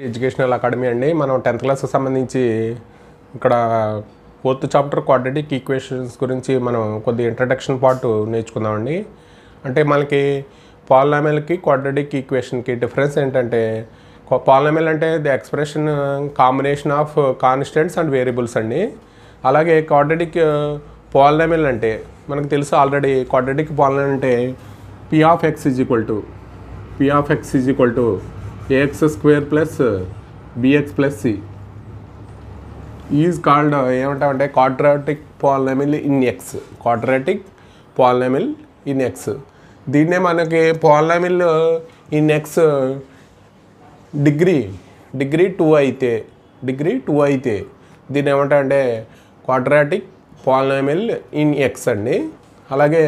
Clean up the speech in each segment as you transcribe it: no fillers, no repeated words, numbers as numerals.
Educational academy అండి. మనం 10th క్లాస్కి సంబంధించి ఇక్కడ 4th చాప్టర్ క్వాడ్రాటిక్ ఈక్వేషన్స్ గురించి మనం కొద్ది ఇంట్రడక్షన్ పార్ట్ నేర్చుకుందామండి. అంటే మనకి పాలినామియల్కి క్వాడ్రాటిక్ ఈక్వేషన్కి డిఫరెన్స్ ఏంటంటే, పాలినామియల్ అంటే the expression combination of constants and variables అండి. అలాగే క్వాడ్రాటిక్ పాలినామియల్ అంటే మనకు తెలుసు ఆల్రెడీ. క్వాడ్రాటిక్ పాలినామియల్ అంటే p of x is equal to ax square plus bx plus c is called ఏమంటామంటే quadratic polynomial in x. Quadratic polynomial in x. దీన్నే మనకి polynomial in X degree 2 అయితే దీన్ని ఏమంటామంటే క్వాడ్రాటిక్ పాలినామియల్ ఇన్ ఎక్స్ అండి. అలాగే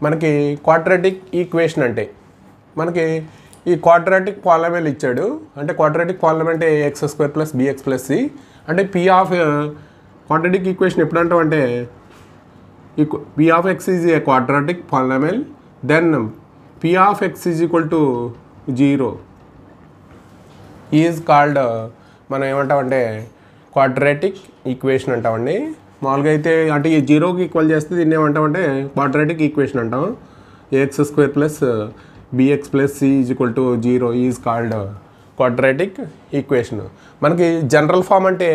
మనకి క్వాడ్రాటిక్ ఈక్వేషన్ అంటే మనకి ఈ క్వాడ్రాటిక్ పాలినామియల్ ఇచ్చాడు. అంటే క్వాడ్రాటిక్ పాలినామియల్ అంటే x square plus bx plus c. అంటే పీ ఆఫ్ క్వాడ్రాటిక్ ఈక్వేషన్ ఎప్పుడు అంటామంటే p of x is a quadratic polynomial, then p of x is equal to 0 is called మనం ఏమంటామంటే క్వాడ్రాటిక్ ఈక్వేషన్ అంటామండి. మామూలుగా అయితే అంటే ఈ 0కి ఈక్వల్ చేస్తే దీన్ని ఏమంటామంటే క్వాడ్రాటిక్ ఈక్వేషన్ అంటాం. Ax square plus bx plus c is equal to 0 is called quadratic equation. మనకి జనరల్ ఫామ్ అంటే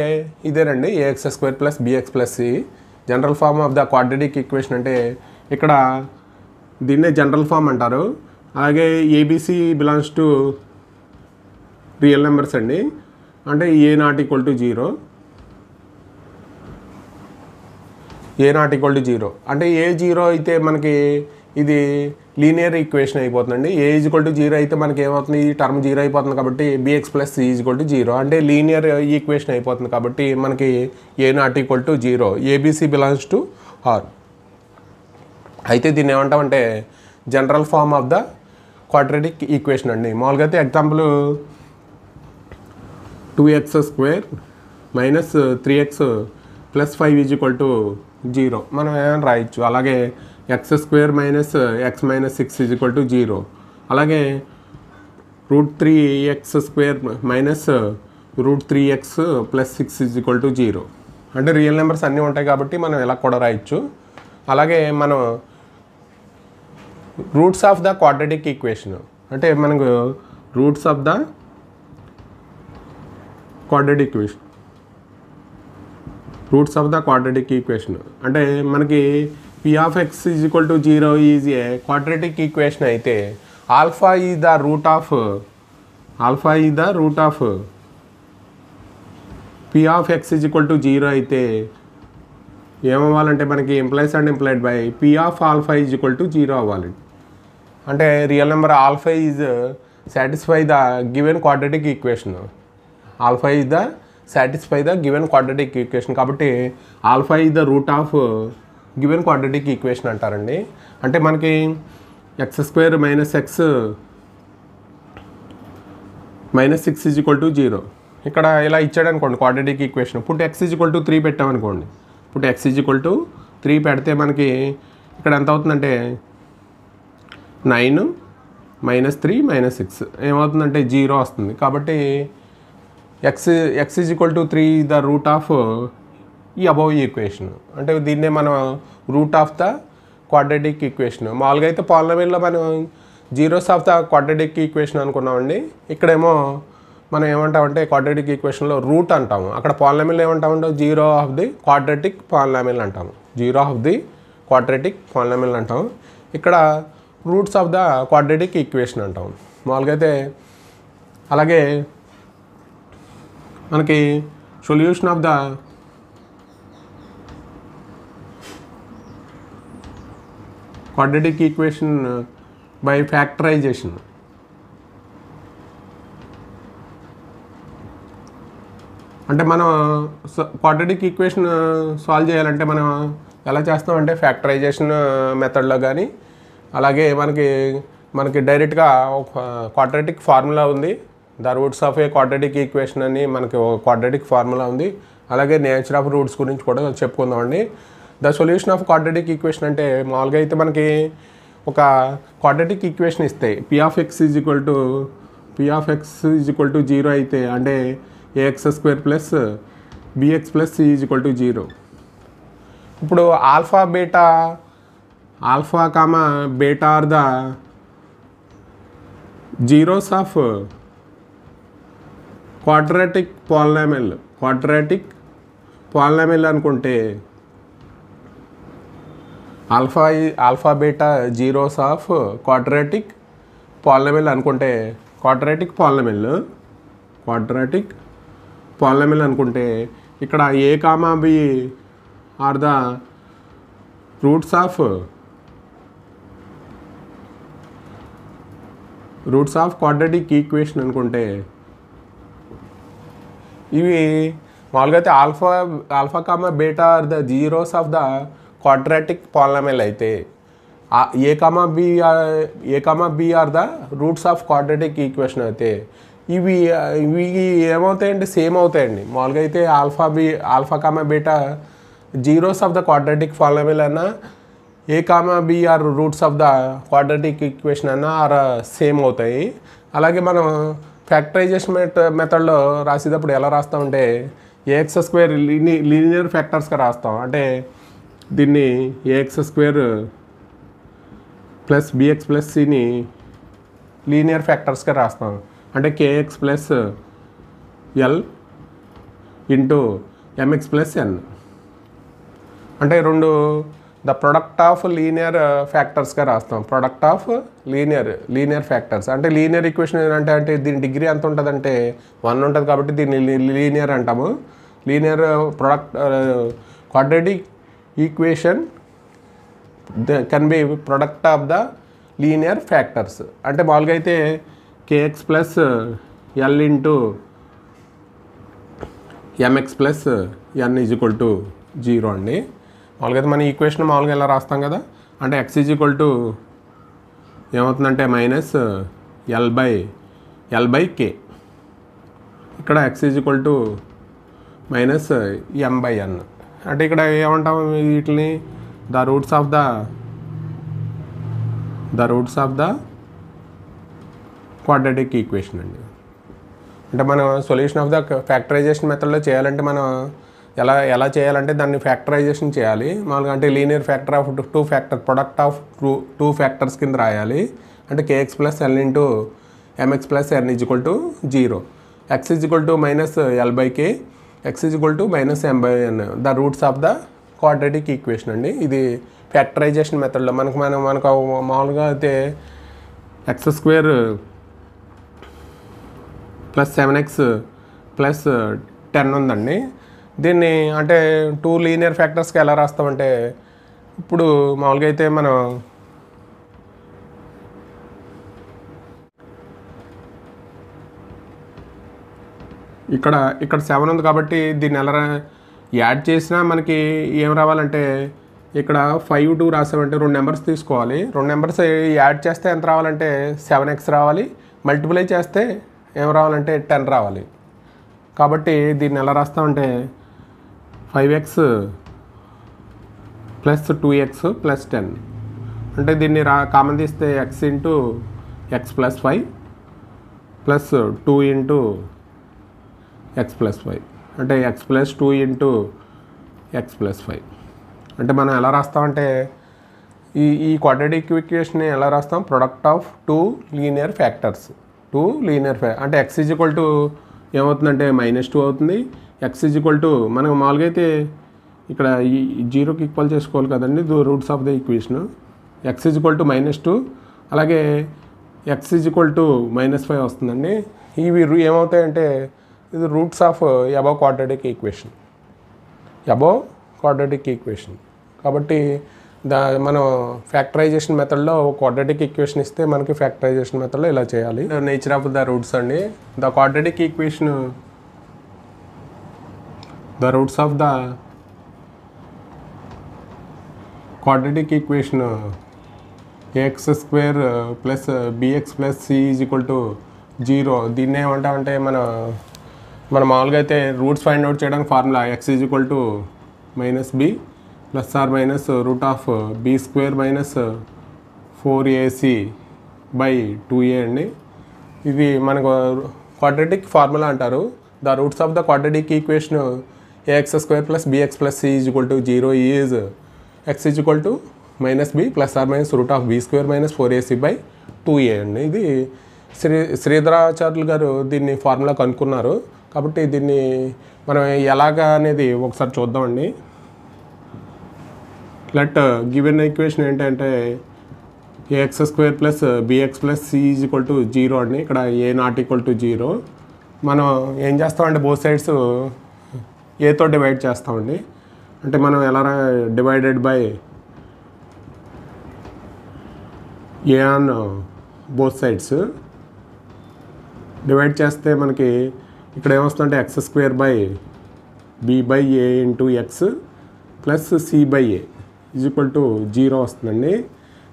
ఇదేనండి, ax square plus bx plus c. General form of the quadratic equation అంటే ఇక్కడ దీన్నే జనరల్ ఫామ్ అంటారు. అలాగే abc belongs to real numbers అండి. అంటే a not equal to 0, a not equal to 0. అంటే ఏ 0 అయితే మనకి ఇది లీనియర్ ఈక్వేషన్ అయిపోతుందండి. ఏ ఈజ్ ఈక్వల్ టు 0 అయితే మనకి ఏమవుతుంది, ఈ టర్మ్ 0 అయిపోతుంది కాబట్టి bx plus c is equal to 0 అంటే లీనియర్ ఈక్వేషన్ అయిపోతుంది కాబట్టి మనకి a not equal to 0. Abc belongs to R. అయితే దీన్ని ఏమంటామంటే general form of the quadratic equation అండి. మామూలుగా అయితే example 2x square minus 3x plus 5 is equal to 0 మనం ఏమైనా రాయొచ్చు. అలాగే x square minus x minus 6 is equal to 0. అలాగే √3x square minus √3x plus 6 is equal to 0. అంటే real numbers అన్నీ ఉంటాయి కాబట్టి మనం ఇలా కూడా రాయొచ్చు. అలాగే మనం roots of the quadratic equation అంటే మనకు roots of the quadratic equation, roots of the quadratic equation అంటే మనకి p of x is equal to 0 is a quadratic equation అయితే alpha is the root of p of x is equal to 0 అయితే ఏమవ్వాలంటే మనకి implies and implied by p of alpha is equal to 0 అవ్వాలి. అంటే real number alpha is satisfy the given quadratic equation. Alpha is the satisfy the given quadratic equation కాబట్టి alpha is the root of given quadratic equation అంటారండి. అంటే మనకి x square minus x minus 6 is equal to 0 ఇక్కడ ఇలా ఇచ్చాడు అనుకోండి quadratic equation. Put x is equal to 3 పెట్టామనుకోండి. Put x is equal to 3 పెడితే మనకి ఇక్కడ ఎంత అవుతుందంటే 9 మైనస్ 3 మైనస్ 6 ఏమవుతుందంటే 0 వస్తుంది. కాబట్టి x is equal to 3 the root of ఈ అబౌవ్ ఈక్వేషన్. అంటే దీన్నే మనం root of the quadratic equation. మామూలుగా అయితే పాలినామియల్లో మనం zeros of the quadratic equation అనుకున్నామండి. ఇక్కడేమో మనం ఏమంటామంటే క్వాడ్రాటిక్ ఈక్వేషన్లో రూట్ అంటాము. అక్కడ పాలినామియల్ ఏమంటామంటే 0 ఆఫ్ ది క్వాడ్రాటిక్ పాలినామియల్ అంటాము. 0 ఆఫ్ ది క్వాడ్రాటిక్ పాలినామియల్ అంటాం. ఇక్కడ roots of the quadratic equation అంటాం మామూలుగా అయితే. అలాగే మనకి solution of the quadratic equation by factorization. అంటే మనం క్వాడ్రాటిక్ ఈక్వేషన్ సాల్వ్ చేయాలంటే మనం ఎలా చేస్తామంటే ఫ్యాక్టరైజేషన్ మెథడ్లో కానీ, అలాగే మనకి డైరెక్ట్గా క్వాడ్రాటిక్ ఫార్ములా ఉంది. The roots of A quadratic equation అని మనకి ఒక క్వాడ్రాటిక్ ఫార్ములా ఉంది. అలాగే నేచర్ ఆఫ్ రూట్స్ గురించి కూడా చెప్పుకుందామండి. The solution of quadratic equation అంటే మామూలుగా అయితే మనకి ఒక క్వాడ్రాటిక్ ఈక్వేషన్ ఇస్తే p of x is equal to p of x is equal to 0 అయితే అంటే a x square plus bx plus c is equal to 0. ఇప్పుడు alpha comma beta are the zeros of quadratic polynomial అనుకుంటే alpha beta zeros of quadratic polynomial అనుకుంటే quadratic polynomial అనుకుంటే ఇక్కడ a comma b are the roots of quadratic equation అనుకుంటే ఇవి మామూలుగా అయితే alpha comma beta are the zeros of the quadratic polynomial అయితే a comma b are the roots of quadratic equation అయితే ఇవి ఏమవుతాయండి, సేమ్ అవుతాయండి. మామూలుగా అయితే alpha comma beta zeros of the quadratic polynomial అన్నా a comma b are roots of the quadratic equation అన్నా are same అవుతాయి. అలాగే మనం ఫ్యాక్టరైజేషన్ మెథడ్లో రాసేటప్పుడు ఎలా రాస్తామంటే ఏఎక్స్ స్క్వేర్ లీనియర్ ఫ్యాక్టర్స్గా రాస్తాం. అంటే దీన్ని a x square plus bx plus సిని లీనియర్ ఫ్యాక్టర్స్గా రాస్తాం. అంటే k x plus l into m x plus n. అంటే రెండు ద ప్రొడక్ట్ ఆఫ్ లీనియర్ ఫ్యాక్టర్స్గా రాస్తాం. ప్రొడక్ట్ ఆఫ్ లీనియర్ ఫ్యాక్టర్స్ అంటే లీనియర్ ఈక్వేషన్ అంటే దీని డిగ్రీ ఎంత ఉంటుందంటే 1 ఉంటుంది కాబట్టి దీన్ని లీనియర్ అంటాము. Linear product quadratic equation can be product of the linear factors. అంటే మామూలుగా అయితే k x plus l into m x plus n is equal to 0 అండి. మామూలుగా అయితే మన ఈక్వేషన్ మామూలుగా ఎలా రాస్తాం కదా, అంటే ఎక్స్ ఈజ్ ఈక్వల్ టు ఏమవుతుందంటే మైనస్ ఎల్ బై కే. ఇక్కడ x is equal to minus m by n. అంటే ఇక్కడ ఏమంటాం వీటిని the roots of the quadratic equation అండి. అంటే మనం సొల్యూషన్ ఆఫ్ ద ఫ్యాక్టరైజేషన్ మెథడ్లో చేయాలంటే మనం ఎలా చేయాలంటే దాన్ని ఫ్యాక్టరైజేషన్ చేయాలి. మామూలుగా అంటే linear factor of product of two factors కింద రాయాలి. అంటే k x plus l into m x plus n is equal to 0. X is equal to minus l by k, x is equal to minus m by n the roots of the quadratic equation అండి. ఇది factorisation మెథడ్లో మనకు మామూలుగా అయితే X square plus 7x plus 10 ఉందండి. దీన్ని అంటే 2 linear ఫ్యాక్టర్స్కి ఎలా రాస్తామంటే ఇప్పుడు మామూలుగా అయితే మనం ఇక్కడ 7 ఉంది కాబట్టి దీన్ని ఎలా యాడ్ చేసినా మనకి ఏం రావాలంటే ఇక్కడ 5 2 రాసామంటే 2 నెంబర్స్ తీసుకోవాలి. 2 నెంబర్స్ యాడ్ చేస్తే ఎంత రావాలంటే 7x రావాలి. మల్టిప్లై చేస్తే ఏం రావాలంటే 10 రావాలి. కాబట్టి దీన్ని ఎలా రాస్తామంటే 5x ప్లస్ 2x ప్లస్ 10. అంటే దీన్ని కామన్ తీస్తే x into x plus 5 plus 2 into x plus 5 అంటే x plus 2 into x plus 5. అంటే మనం ఎలా రాస్తామంటే ఈ క్వాడ్రాటిక్ ఈక్వేషన్ని ఎలా రాస్తాం, ప్రొడక్ట్ ఆఫ్ 2 లీనియర్ ఫ్యాక్టర్స్. అంటే x ఈజ్ ఈక్వల్ టు ఏమవుతుందంటే -2 అవుతుంది. x ఈజ్ ఈక్వల్ టు మనం మామూలుగా అయితే ఇక్కడ ఈ 0కి ఈక్వల్ చేసుకోవాలి కదండి roots of the equation. x is equal to -2 అలాగే x ఈజ్ ఈక్వల్ టు -5 వస్తుందండి. ఇవి ఏమవుతాయంటే ఇది roots of above quadratic equation. కాబట్టి మనం ఫ్యాక్టరైజేషన్ మెథడ్లో క్వాడ్రాటిక్ ఈక్వేషన్ ఇస్తే మనకి ఫ్యాక్టరైజేషన్ మెథడ్లో ఇలా చేయాలి. నేచర్ ఆఫ్ ద రూట్స్ అండి. The quadratic equation the roots of the quadratic equation a x square plus bx plus c is equal to 0. దీన్ని ఏమంటామంటే మనం మామూలుగా అయితే రూట్స్ ఫైండ్ అవుట్ చేయడానికి formula x is equal to -b plus or minus root of b square minus 4ac by 2a అండి. ఇది మనకు quadratic formula అంటారు. The roots of the quadratic equation ax² + bx + c = 0 is x = -b ± √b² - 4ac/2a అండి. ఇది శ్రీధరాచార్యులు గారు దీన్ని formula కనుక్కున్నారు. కాబట్టి దీన్ని మనం ఎలాగా అనేది ఒకసారి చూద్దామండి. లెట్ గివెన్ ఈక్వేషన్ ఏంటంటే ax² + bx + c = 0 అండి. ఇక్కడ a ≠ 0. మనం ఏం చేస్తామంటే బోత్ సైడ్స్ ఏతో డివైడ్ చేస్తామండి. అంటే మనం ఎలా divided by A on both sides divide చేస్తే మనకి ఇక్కడ ఏమొస్తుందంటే x² b/a × x + c/a = 0 వస్తుందండి.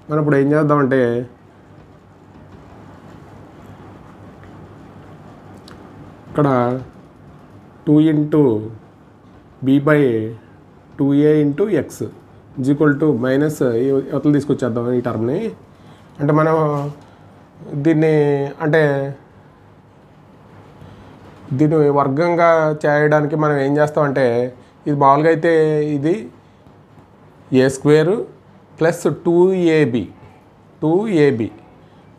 మనం ఇప్పుడు ఏం చేద్దామంటే ఇక్కడ 2 × b/2a × x మైనస్ అవతల తీసుకొచ్చేద్దాం ఈ టర్మ్ని. అంటే మనం దీన్ని వర్గంగా చేయడానికి మనం ఏం చేస్తామంటే ఇది మామూలుగా అయితే ఇది a² + 2ab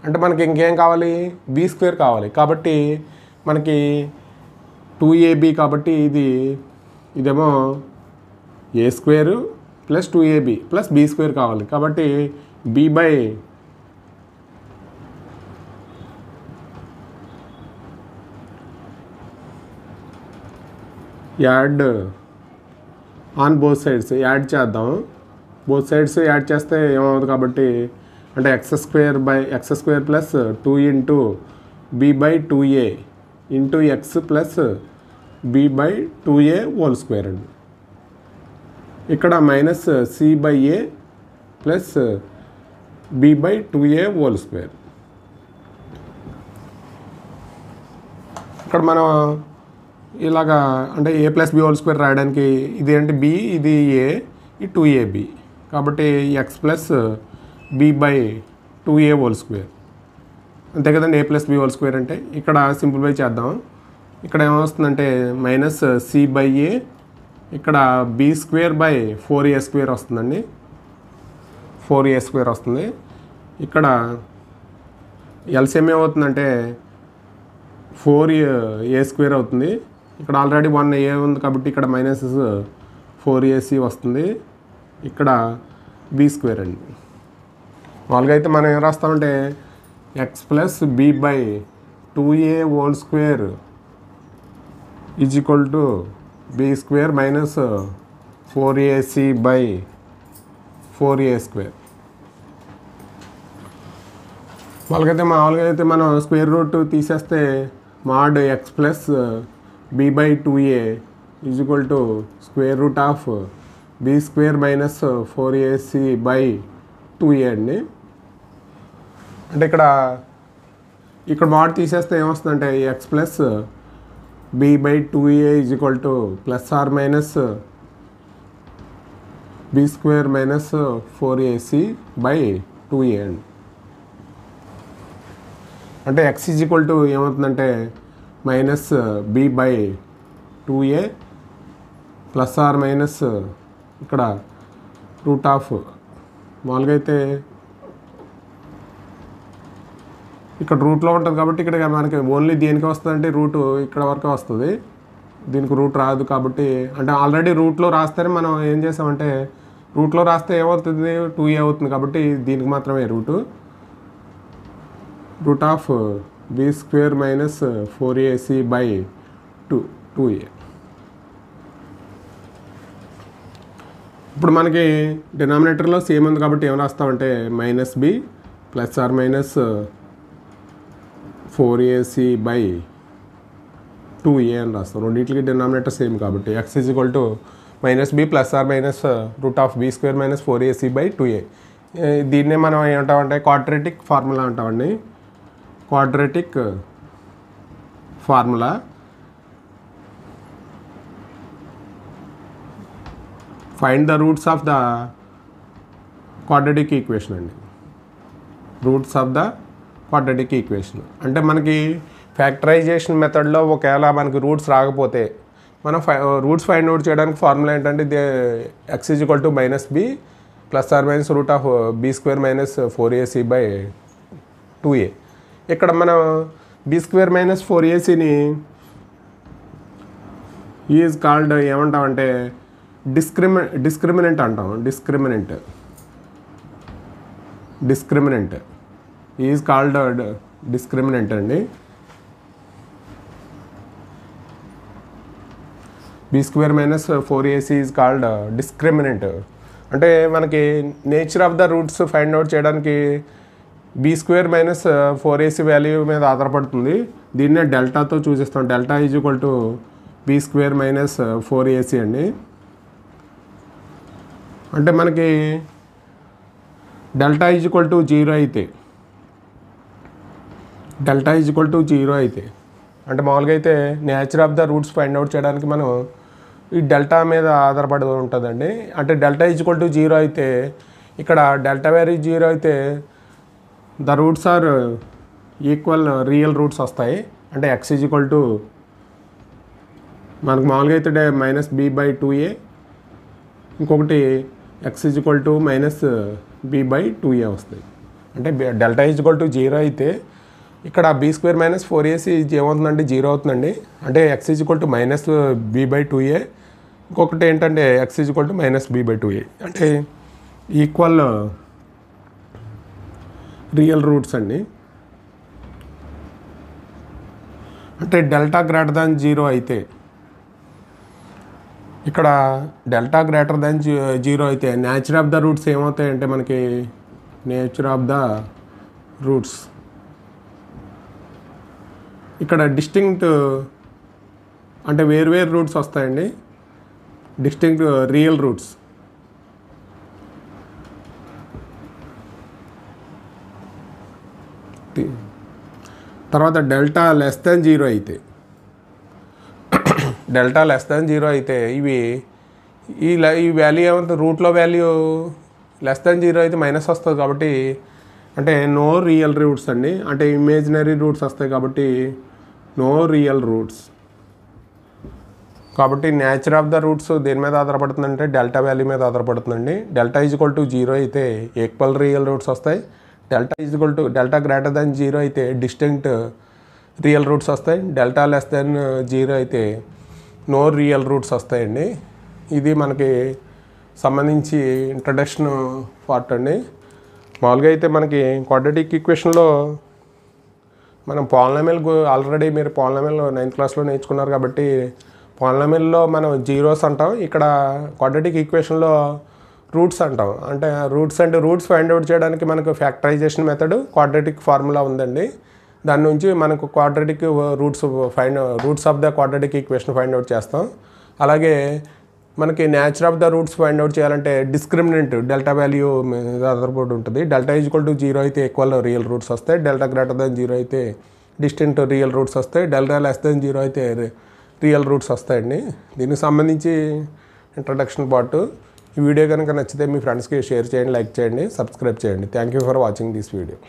అంటే మనకి ఇంకేం కావాలి, b² కావాలి. కాబట్టి మనకి 2ab కాబట్టి ఇదేమో a² + 2ab + b² కావాలి. కాబట్టి b/ add on both sides add చేద్దాం. బోత్ సైడ్స్ యాడ్ చేస్తే ఏమవుతుంది కాబట్టి అంటే x² + 2 × b/2a × x + b/2a ² అండి. ఇక్కడ -c/a + b/2a ² ఇక్కడ మనం ఇలాగా అంటే a + b ² రాయడానికి ఇది అంటే b, ఇది a, ఈ 2ab కాబట్టి x + b/2a ² అంతే కదండి. a + b ² అంటే ఇక్కడ సింప్లిఫై చేద్దాం. ఇక్కడ ఏమొస్తుందంటే -c/a ఇక్కడ b² / 4a² వస్తుందండి. 4a² వస్తుంది. ఇక్కడ ఎల్సిఎం ఏమవుతుందంటే 4a² అవుతుంది. ఇక్కడ ఆల్రెడీ 1a ఉంది కాబట్టి ఇక్కడ -4ac వస్తుంది. ఇక్కడ b² అండి. మామూలుగా అయితే మనం ఏం రాస్తామంటే x + b/2a ² = b² - 4ac/4a². మామూలుగా అయితే మనం స్క్వేర్ రూట్ తీసేస్తే mod x + b/2a = √b² - 4ac/2a అండి. అంటే ఇక్కడ mod తీసేస్తే ఏమొస్తుందంటే x + b/2a = ± b² - 4ac/2a అండి. అంటే x ఏమవుతుందంటే -b/2a ± ఇక్కడ మామూలుగా అయితే ఇక్కడ రూట్లో ఉంటుంది కాబట్టి ఇక్కడ మనకి ఓన్లీ దేనికి వస్తుందంటే రూటు ఇక్కడ వరకు వస్తుంది. దీనికి రూట్ రాదు కాబట్టి అంటే ఆల్రెడీ రూట్లో రాస్తేనే మనం ఏం చేసామంటే రూట్లో రాస్తే ఏమవుతుంది 2a అవుతుంది కాబట్టి దీనికి మాత్రమే రూటు b² - 4ac/2a. ఇప్పుడు మనకి డినామినేటర్లో సేమ్ ఉంది కాబట్టి ఏం రాస్తామంటే -b ± 4ac/2a అని రాస్తాం. రెండింటికి డినామినేటర్ సేమ్ కాబట్టి x = -b ± √b² - 4ac/2a. దీన్నే మనం ఏమంటామంటే క్వాడ్రాటిక్ ఫార్ములా అంటామండి. Quadratic formula find the roots of the quadratic equation అండి. Roots of the quadratic equation. అంటే మనకి ఫ్యాక్టరైజేషన్ మెథడ్లో ఒకవేళ మనకి రూట్స్ రాకపోతే మనం రూట్స్ ఫైండ్ అవుట్ చేయడానికి ఫార్ములా ఏంటంటే x = -b ± √b² - 4ac/2a. ఇక్కడ మనం b² - 4acని ఈజ్ కాల్డ్ ఏమంటామంటే డిస్క్రిమినెంట్ అంటాం. డిస్క్రిమినెంట్ ఈజ్ కాల్డ్ డిస్క్రిమినెంట్ అండి. b² - 4ac is called discriminant. అంటే మనకి nature of the roots find out చేయడానికి b² - 4ac వాల్యూ మీద ఆధారపడుతుంది. దీన్నే డెల్టాతో చూసిస్తాం. Delta is equal to b² - 4ac అండి. అంటే మనకి డెల్టా ఈజ్ ఈక్వల్ టు 0 అయితే అంటే మామూలుగా అయితే nature of the roots find out చేయడానికి మనం ఈ డెల్టా మీద ఆధారపడి ఉంటుందండి. అంటే డెల్టా ఈజ్ ఈక్వల్ టు 0 అయితే ఇక్కడ డెల్టా వాల్యూ 0 అయితే the roots are equal real roots వస్తాయి. అంటే x ఈజ్ ఈక్వల్ టు మనకు మామూలుగా అయితే -b/2a, ఇంకొకటి x is equal to -b/2a వస్తాయి. అంటే డెల్టా ఈజ్ ఈక్వల్ టు 0 అయితే ఇక్కడ b² - 4ac ఏమవుతుందండి 0 అవుతుందండి. అంటే x is equal to -b/2a, ఇంకొకటి ఏంటంటే x is equal to -b/2a. అంటే ఈక్వల్ రియల్ రూట్స్ అండి. అంటే డెల్టా >0 అయితే ఇక్కడ డెల్టా >0 అయితే నేచర్ ఆఫ్ ద రూట్స్ ఏమవుతాయంటే మనకి నేచర్ ఆఫ్ ద రూట్స్ ఇక్కడ డిస్టింక్ట్ అంటే వేరు రూట్స్ వస్తాయండి. Distinct real roots. తర్వాత డెల్టా <0 అయితే ఇవి ఈ వాల్యూ ఏమంటే రూట్లో వాల్యూ <0 అయితే మైనస్ వస్తుంది కాబట్టి అంటే నో రియల్ రూట్స్ అండి. అంటే ఇమేజినరీ రూట్స్ వస్తాయి కాబట్టి నో రియల్ రూట్స్. కాబట్టి నేచర్ ఆఫ్ ద రూట్స్ దేని మీద ఆధారపడుతుందంటే డెల్టా వాల్యూ మీద ఆధారపడుతుందండి. డెల్టా ఈజ్ ఈక్వల్ టు 0 అయితే ఈక్వల్ రియల్ రూట్స్ వస్తాయి. డెల్టా <0 అయితే డిస్టింక్ట్ రియల్ రూట్స్ వస్తాయి. డెల్టా <0 అయితే నో రియల్ రూట్స్ వస్తాయండి. ఇది మనకి సంబంధించి ఇంట్రడక్షన్ పార్ట్ అండి. మామూలుగా అయితే మనకి క్వాడ్రాటిక్ ఈక్వేషన్లో మనం పాలినామియల్ ఆల్రెడీ మీరు పాలినామియల్ 9th క్లాస్లో నేర్చుకున్నారు కాబట్టి పాలినామియల్లో మనం జీరోస్ అంటాం. ఇక్కడ క్వాడ్రాటిక్ ఈక్వేషన్లో రూట్స్ అంటాం. అంటే రూట్స్ ఫైండ్ అవుట్ చేయడానికి మనకు ఫ్యాక్టరైజేషన్ మెథడ్ క్వాడ్రాటిక్ ఫార్ములా ఉందండి. దాని నుంచి మనకు quadratic roots of the quadratic equation find out చేస్తాం. అలాగే మనకి nature of the roots find out చేయాలంటే డిస్క్రిమినెంట్ డెల్టా వాల్యూ మీద ఆధారపడి ఉంటుంది. డెల్టా ఈజ్ ఈక్వల్ టు 0 అయితే ఈక్వల్ రియల్ రూట్స్ వస్తాయి. డెల్టా <0 అయితే డిస్టింక్ట్ రియల్ రూట్స్ వస్తాయి. డెల్టా <0 అయితే రియల్ రూట్స్ వస్తాయండి. దీనికి సంబంధించి ఇంట్రడక్షన్ పార్ట్. ఈ వీడియో కనుక నచ్చితే మీ ఫ్రెండ్స్కి షేర్ చేయండి, లైక్ చేయండి, సబ్స్క్రైబ్ చేయండి. Thank you for watching this video.